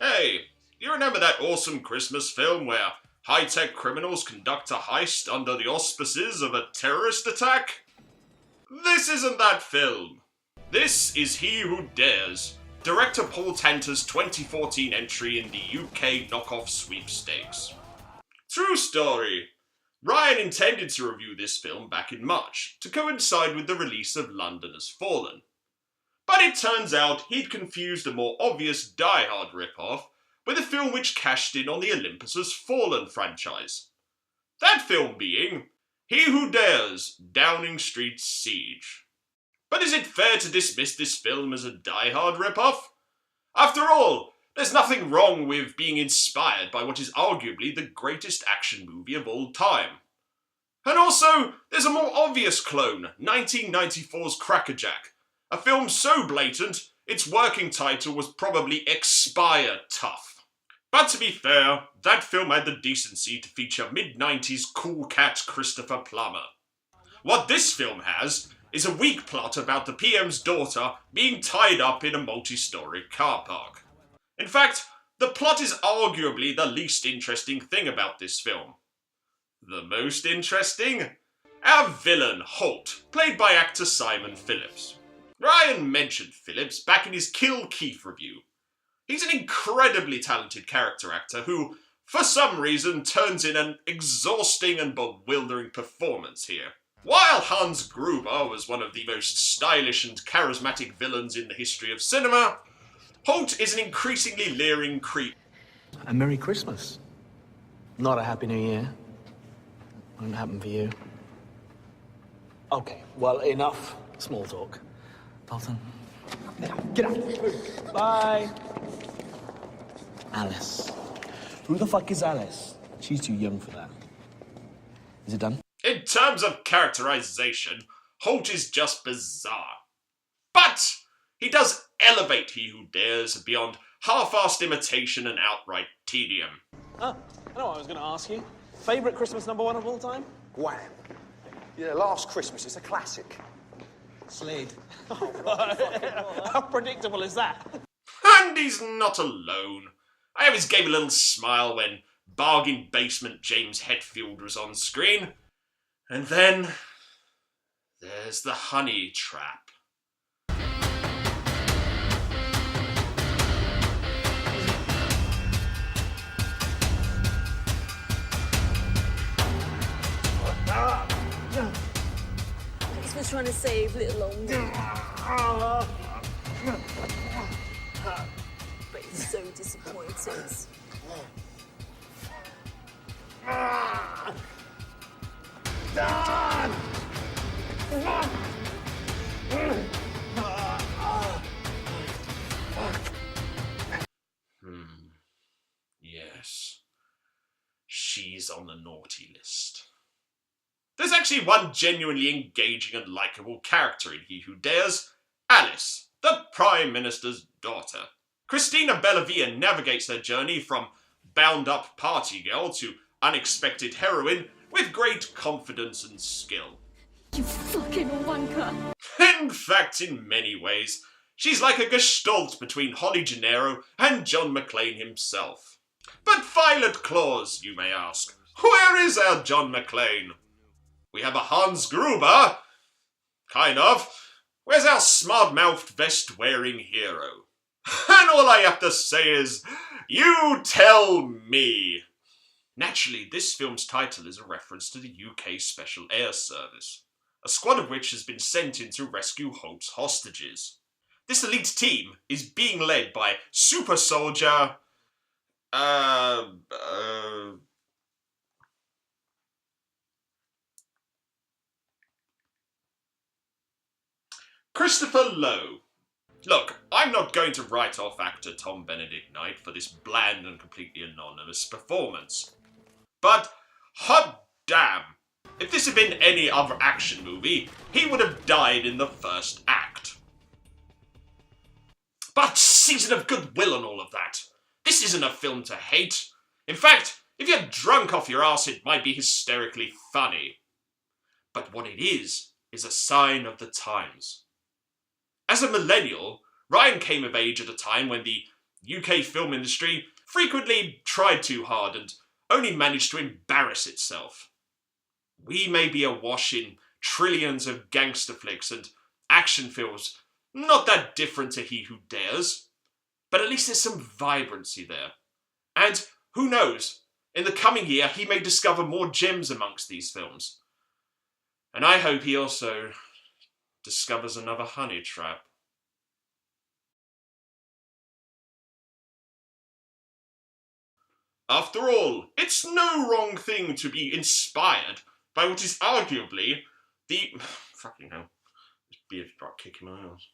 Hey, you remember that awesome Christmas film where high-tech criminals conduct a heist under the auspices of a terrorist attack? This isn't that film. This is He Who Dares, director Paul Tanter's 2014 entry in the UK knockoff sweepstakes. True story. Ryan intended to review this film back in March, to coincide with the release of London Has Fallen. But it turns out he'd confused a more obvious Die Hard ripoff with a film which cashed in on the Olympus Has Fallen franchise. That film being He Who Dares, Downing Street Siege. But is it fair to dismiss this film as a Die Hard ripoff? After all, there's nothing wrong with being inspired by what is arguably the greatest action movie of all time. And also, there's a more obvious clone, 1994's Crackerjack, a film so blatant, its working title was probably Expire Tough. But to be fair, that film had the decency to feature mid-90s cool cat Christopher Plummer. What this film has is a weak plot about the PM's daughter being tied up in a multi-story car park. In fact, the plot is arguably the least interesting thing about this film. The most interesting? Our villain, Holt, played by actor Simon Phillips. Ryan mentioned Phillips back in his Kill Keith review. He's an incredibly talented character actor who, for some reason, turns in an exhausting and bewildering performance here. While Hans Gruber was one of the most stylish and charismatic villains in the history of cinema, Holt is an increasingly leering creep. A Merry Christmas. Not a Happy New Year. Won't happen for you. Okay, well, enough small talk. Dalton. Now, get out. Bye. Alice. Who the fuck is Alice? She's too young for that. Is it done? In terms of characterization, Holt is just bizarre. But he does elevate He Who Dares beyond half-assed imitation and outright tedium. I know what I was going to ask you. Favourite Christmas number one of all time? Wham! Yeah, Last Christmas, it's a classic. Slade. How predictable is that? And he's not alone. I always gave a little smile when bargain basement James Hetfield was on screen. And then there's the honey trap. Thanks for trying to save little old me. But it's so disappointing. Yes. She's on the naughty list. There's actually one genuinely engaging and likeable character in He Who Dares, Alice, the Prime Minister's daughter. Christina Bellavia navigates her journey from bound-up party girl to unexpected heroine with great confidence and skill. You fucking wanker. In fact, in many ways, she's like a gestalt between Holly Gennaro and John McClane himself. But Violet Claus, you may ask. Where is our John McClane? We have a Hans Gruber. Kind of. Where's our smart-mouthed vest-wearing hero? And all I have to say is, you tell me. Naturally, this film's title is a reference to the UK Special Air Service, a squad of which has been sent in to rescue Holt's hostages. This elite team is being led by super soldier... Christopher Lowe. Look, I'm not going to write off actor Tom Benedict Knight for this bland and completely anonymous performance. But, hot damn, if this had been any other action movie, he would have died in the first act. But season of goodwill and all of that. This isn't a film to hate. In fact, if you're drunk off your ass, it might be hysterically funny. But what it is a sign of the times. As a millennial, Ryan came of age at a time when the UK film industry frequently tried too hard and only managed to embarrass itself. We may be awash in trillions of gangster flicks and action films, not that different to He Who Dares, but at least there's some vibrancy there. And who knows, in the coming year he may discover more gems amongst these films. And I hope he also discovers another honey trap. After all, it's no wrong thing to be inspired by what is arguably the... Fucking hell. This beard's about kicking my ass.